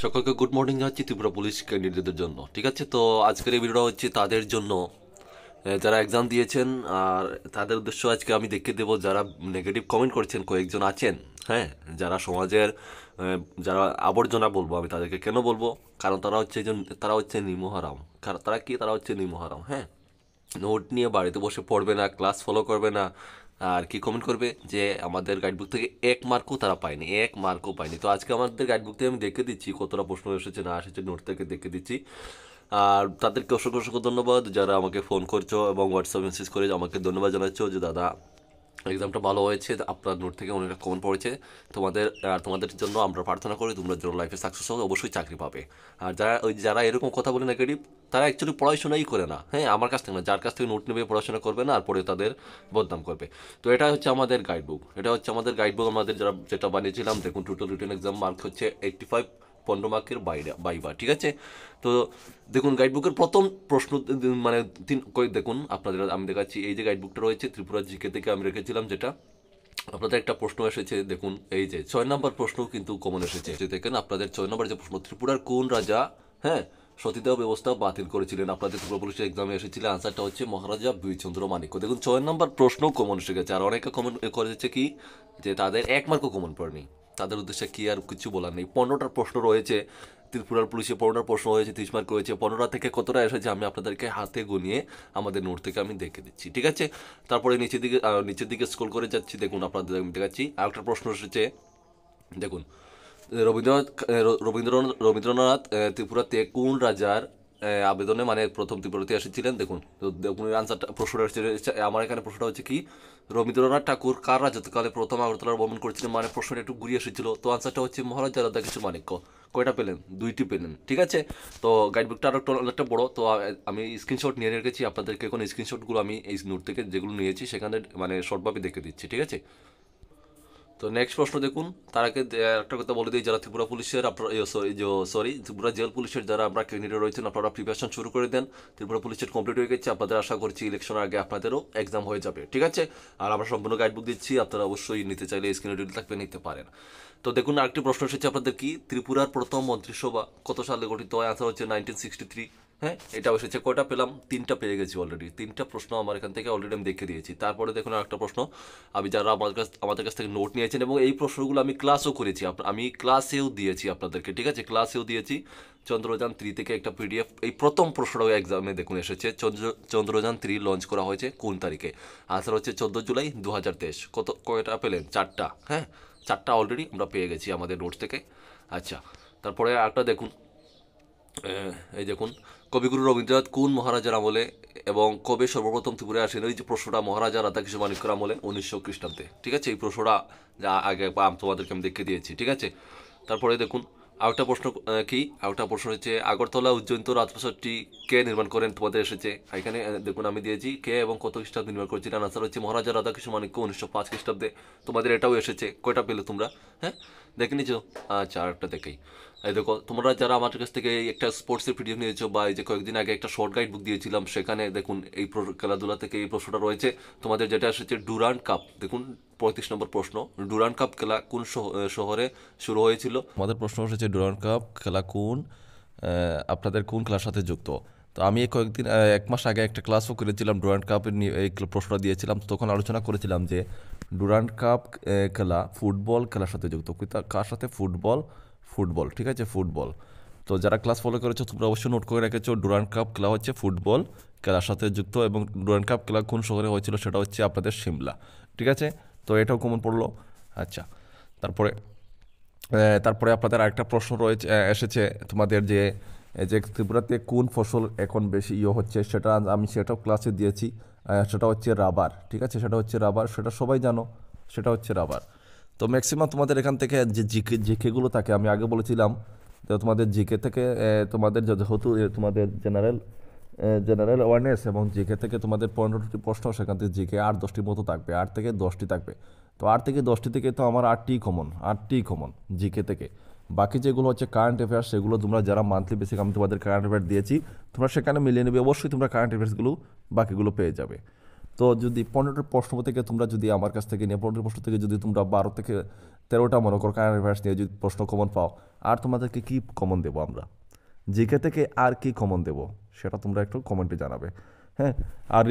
সকলকে good morning জানাচ্ছি Tripura police ক্যান্ডিডেটদের জন্য। ঠিক আছে, তো আজকের এই ভিডিওটা হচ্ছে তাদের জন্য যারা এক্সাম দিয়েছেন। আর তাদের উদ্দেশ্য আজকে আমি দেখিয়ে দেবো যারা নেগেটিভ কমেন্ট করেছেন, কয়েকজন আছেন, হ্যাঁ, যারা সমাজের যারা আবর্জনা বলবো আমি তাদেরকে কেন বলবো, কারণ তারা হচ্ছে নিমহারাম। তারা কি, তারা হচ্ছে নিমহারাম, হ্যাঁ। নোট নিয়ে বাড়িতে বসে পড়বে না, ক্লাস ফলো করবে না, আর কি কমেন্ট করবে যে আমাদের গাইডবুক থেকে এক মার্কও তারা পায়নি, এক মার্কও পায়নি। তো আজকে আমাদের গাইডবুক থেকে আমি দেখে দিচ্ছি কতটা প্রশ্ন এসেছে না এসেছে, নোট থেকে দেখে দিচ্ছি। আর তাদেরকে অসংখ্য অসংখ্য ধন্যবাদ যারা আমাকে ফোন করছো এবং হোয়াটসঅ্যাপ মেসেজ করে আমাকে ধন্যবাদ জানাচ্ছো যে দাদা এক্সামটা ভালো হয়েছে, আপনার নোট থেকে অনেকটা কমেন্ট পড়েছে। তোমাদের জন্য আমরা প্রার্থনা করি তোমরা যেন লাইফে সাকসেস হবে, অবশ্যই চাকরি পাবে। আর যারা এরকম কথা বলে নেগেটিভ, তারা অ্যাকচুয়ালি পড়াশোনাই করে না, হ্যাঁ, আমার কাছ থেকে না, যার কাছ থেকে নোট নেবে পড়াশোনা করবে না আর পরে তাদের বদনাম করবে। তো এটা হচ্ছে আমাদের গাইডবুক, আমাদের যেটা বানিয়েছিলাম। দেখুন, টোটাল রিটেন এক্সাম মার্ক হচ্ছে 85, 15 মার্কের বাইবা। ঠিক আছে, তো দেখুন গাইডবুকের প্রথম প্রশ্ন, মানে দেখুন আপনাদের আমি দেখাচ্ছি। এই যে গাইডবুকটা রয়েছে ত্রিপুরা জিকে থেকে আমি রেখেছিলাম, যেটা আপনাদের একটা প্রশ্ন এসেছে। দেখুন এই যে 6 নম্বর প্রশ্ন কিন্তু কমন এসেছে। যে দেখেন আপনাদের 6 নম্বর যে প্রশ্ন, ত্রিপুরার কোন রাজা, হ্যাঁ, সতীদাহ ব্যবস্থা বাতিল করেছিলেন? আপনাদের ত্রিপুরা পুলিশের এক্সামে এসেছিল, আনসারটা হচ্ছে মহারাজা বীরচন্দ্র মানিক্য। দেখুন 6 নম্বর প্রশ্ন কমন এসে গেছে। আর অনেকে কমন করেছে কি, যে তাদের এক মার্কও কমন পড়েনি। তাদের উদ্দেশ্যে কি আর কিছু বলার নেই। 15টা প্রশ্ন রয়েছে ত্রিপুরার পুলিশে, 15টা প্রশ্ন হয়েছে, 30 মার্ক হয়েছে। 15টা থেকে কতটা এসেছে আমি আপনাদেরকে হাতে গুনিয়ে আমাদের নোট থেকে আমি দেখে দিচ্ছি। ঠিক আছে, তারপরে নিচের দিকে স্ক্রল করে যাচ্ছি। দেখুন আপনাদের আমি দেখাচ্ছি আরেকটা প্রশ্ন এসেছে। দেখুন, রবীন্দ্রনাথ ত্রিপুরাতে কোন রাজার আবেদনে মানে প্রথম ত্রিপুরাতে এসেছিলেন? দেখুন, তো দেখুন আনসারটা, প্রশ্নটা এসেছে আমার এখানে। প্রশ্নটা হচ্ছে কি, রবীন্দ্রনাথ ঠাকুর কার রাজত্বকালে প্রথম আগরতলার ভ্রমণ করেছিলেন? মানে প্রশ্নটা একটু ঘুরিয়ে এসেছিল। তো আনসারটা হচ্ছে মহারাজা রাধাকিশোর মানিক্য। কয়টা পেলেন? 2টি পেলেন। ঠিক আছে, তো গাইডবুকটা আরও অনেকটা বড়, তো আমি স্ক্রিনশট নিয়ে রেখেছি আপনাদেরকে। এখন স্ক্রিনশটগুলো আমি এই নোট থেকে যেগুলো নিয়েছি সেখানে মানে শর্টভাবে দেখে দিচ্ছি। ঠিক আছে, তো নেক্সট প্রশ্ন দেখুন। তার আগে একটা কথা বলে দিই, যারা ত্রিপুরা পুলিশের আপনারা ত্রিপুরা জেল পুলিশের যারা আপনারা ক্যান্ডিডেট রয়েছেন, আপনারা প্রিপারেশন শুরু করে দেন। ত্রিপুরা পুলিশের কমপ্লিট হয়ে গেছে, আপনাদের আশা করছি ইলেকশনের আগে আপনাদেরও এক্সাম হয়ে যাবে। ঠিক আছে, আর আমরা সম্পূর্ণ গাইডবুক দিচ্ছি, আপনারা অবশ্যই নিতে চাইলে স্ক্রিনে ডিটেল থাকবে, নিতে পারেন। তো দেখুন আরেকটি প্রশ্ন এসেছে আপনাদের, কি ত্রিপুরার প্রথম মন্ত্রিসভা কত সালে গঠিত হয়? আনসার হচ্ছে 1963। হ্যাঁ, এটাও এসেছে। কয়টা পেলাম? 3টা পেয়ে গেছি অলরেডি। 3টা প্রশ্ন আমার এখান থেকে অলরেডি আমি দেখে দিয়েছি। তারপরে দেখুন একটা প্রশ্ন, আমি যারা আমাদের কাছ থেকে নোট নিয়েছেন এবং এই প্রশ্নগুলো আমি ক্লাসও করেছি, আমি ক্লাসেও দিয়েছি আপনাদেরকে। ঠিক আছে, ক্লাসেও দিয়েছি। চন্দ্রযান 3 থেকে একটা পিডিএফ, এই প্রথম প্রশ্নটাও এক্সামে দেখুন এসেছে। চন্দ্রযান 3 লঞ্চ করা হয়েছে কোন তারিখে? আনসার হচ্ছে 14 জুলাই 2023। কয়টা পেলেন? 4টা। হ্যাঁ, 4টা অলরেডি আমরা পেয়ে গেছি আমাদের নোট থেকে। আচ্ছা, তারপরে একটা দেখুন, এই দেখুন, কবিগুরু রবীন্দ্রনাথ কোন মহারাজার আমলে এবং কবে সর্বপ্রথম ত্রিপুরায় আসেন? এই যে প্রশ্নটা, মহারাজা রাধাকিশোর মানিক্যর আমলে 1900 খ্রিস্টাব্দে। ঠিক আছে, এই প্রশ্নটা যা আগে তোমাদেরকে আমি দেখে দিয়েছি। ঠিক আছে, তারপরে দেখুন আরেকটা প্রশ্ন, আরেকটা প্রশ্ন হচ্ছে আগরতলা উজ্জয়ন্ত রাজপ্রাসাদটি কে নির্মাণ করেন? তোমাদের এসেছে এখানে। দেখুন আমি দিয়েছি কে এবং কত খ্রিস্টাব্দে নির্মাণ করেছিলেন। আনসার হচ্ছে মহারাজা রাধাকিশোর মানিক্য 1905 খ্রিস্টাব্দে। তোমাদের এটাও এসেছে। কয়টা পেলে তোমরা? হ্যাঁ, দেখে নিছো? আচ্ছা, আরেকটা দেখাই। এই দেখো, তোমরা যারা আমার কাছ থেকে এই একটা স্পোর্টসের পিডিএফ নিয়েছো, বা এই যে কয়েকদিন আগে একটা শর্ট গাইড বুক দিয়েছিলাম, সেখানে দেখুন এই খেলাধুলা থেকে এই প্রশ্নটা রয়েছে। তোমাদের যেটা এসেছে ডুরান্ড কাপ। দেখুন 35 নম্বর প্রশ্ন, ডুরান্ড কাপ খেলা কোন শহরে শুরু হয়েছিল? আমাদের প্রশ্ন এসেছে ডুরান্ড কাপ খেলা আপনাদের কোন খেলার সাথে যুক্ত? তো আমি কয়েকদিন 1 মাস আগে একটা ক্লাসও করেছিলাম, ডুরান্ড কাপের নিয়ে এই প্রশ্নটা দিয়েছিলাম। তখন আলোচনা করেছিলাম যে ডুরান্ড কাপ খেলা ফুটবল খেলার সাথে যুক্ত। কার সাথে? ফুটবল। ঠিক আছে, ফুটবল। তো যারা ক্লাস ফলো করেছো তোমরা অবশ্যই নোট করে রেখেছো, ডুরান্ড কাপ খেলা হচ্ছে ফুটবল খেলার সাথে যুক্ত। এবং ডুরান্ড কাপ খেলা কোন শহরে হয়েছিল সেটা হচ্ছে আপনাদের সিমলা। ঠিক আছে, তো এটাও কমন পড়লো। আচ্ছা, তারপরে তারপরে আপনাদের আরেকটা প্রশ্ন রয়েছে, এসেছে তোমাদের যে যে ত্রিপুরাতে কোন ফসল এখন বেশি হচ্ছে, আমি সেটাও ক্লাসে দিয়েছি। সেটা হচ্ছে রাবার। ঠিক আছে, সেটা হচ্ছে রাবার, সেটা সবাই জানো, সেটা হচ্ছে রাবার। তো ম্যাক্সিমাম তোমাদের এখান থেকে যে জিকেগুলো থাকে, আমি আগে বলেছিলাম, তো তোমাদের জিকে থেকে তোমাদের যেহেতু তোমাদের জেনারেল অ্যাওয়ারনেস এবং জিকে থেকে তোমাদের 15টি প্রশ্ন, সেখান থেকে জিকে 8-10টির মতো থাকবে, 8 থেকে 10টি থাকবে। তো 8 থেকে 10টি থেকে তো আমার 8টিই কমন জিকে থেকে। বাকি যেগুলো হচ্ছে কারেন্ট অ্যাফেয়ার্স, সেগুলো তোমরা যারা মান্থলি বেসিক আমি তোমাদের কারেন্ট অ্যাফেয়ার্স দিয়েছি, তোমরা সেখানে মিলিয়ে নেবে। অবশ্যই তোমরা কারেন্ট অ্যাফেয়ার্সগুলো বাকিগুলো পেয়ে যাবে। তো যদি 15টা প্রশ্ন থেকে তোমরা যদি আমার কাছ থেকে নিয়ে 15টা প্রশ্ন থেকে যদি তোমরা 12 থেকে 13টা মনে করো কারেন্ট অ্যাফেয়ার্স নিয়ে যদি প্রশ্ন কমন পাও, আর তোমাদেরকে কি কমন দেবো আমরা, জিকে থেকে আর কি কমন দেবো সেটা তোমরা একটু কমেন্টে জানাবে। হ্যাঁ, আর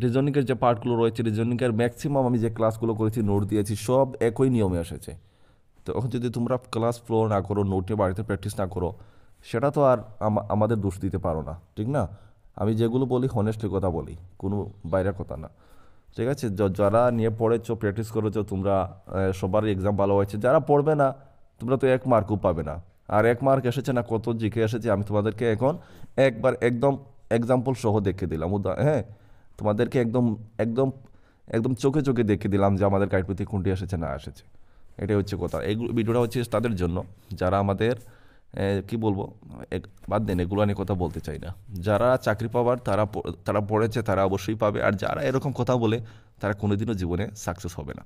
রিজনিংয়ের যে পার্টগুলো রয়েছে, রিজনিংয়ের ম্যাক্সিমাম আমি যে ক্লাসগুলো করেছি, নোট দিয়েছি, সব একই নিয়মে এসেছে। তো এখন যদি তোমরা ক্লাস ফলো না করো, নোটে বাড়িতে প্র্যাকটিস না করো, সেটা তো আর আমাদের দোষ দিতে পারো না, ঠিক না? আমি যেগুলো বলি হনেস্টলি কথা বলি, কোনো বাইরের কথা না। ঠিক আছে, যারা নিয়ে পড়েছো, প্র্যাকটিস করেছো তোমরা, সবারই এক্সাম ভালো হয়েছে। যারা পড়বে না, তোমরা তো 1 মার্কও পাবে না। আর 1 মার্ক এসেছে না, কত জিকে এসেছে আমি তোমাদেরকে এখন একবার একদম এক্সাম্পল সহ দেখিয়ে দিলাম। হ্যাঁ, তোমাদেরকে একদম একদম একদম চোখে চোখে দেখিয়ে দিলাম যে আমাদের গাইডপতি কোনটি এসেছে না এসেছে। এটাই হচ্ছে কথা। এই ভিডিওটা হচ্ছে তাদের জন্য যারা আমাদের কি বলবো, বাদ দেন, এগুলো নিয়ে কথা বলতে চাই না। যারা চাকরি পাওয়ার তারা পড়েছে, তারা অবশ্যই পাবে। আর যারা এরকম কথা বলে, তারা কোনোদিনও জীবনে সাকসেস হবে না।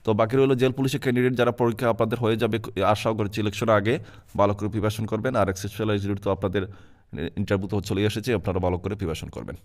তো বাকি রইল জেল পুলিশের ক্যান্ডিডেট যারা, পরীক্ষা আপনাদের হয়ে যাবে, আশা করছি ইলেকশনের আগে ভালো করে প্রিপারেশন করবেন। আর এক্সেপশনাল তো আপনাদের ইন্টারভিউ তো চলে এসেছে, আপনারা ভালো করে প্রিপারেশন করবেন।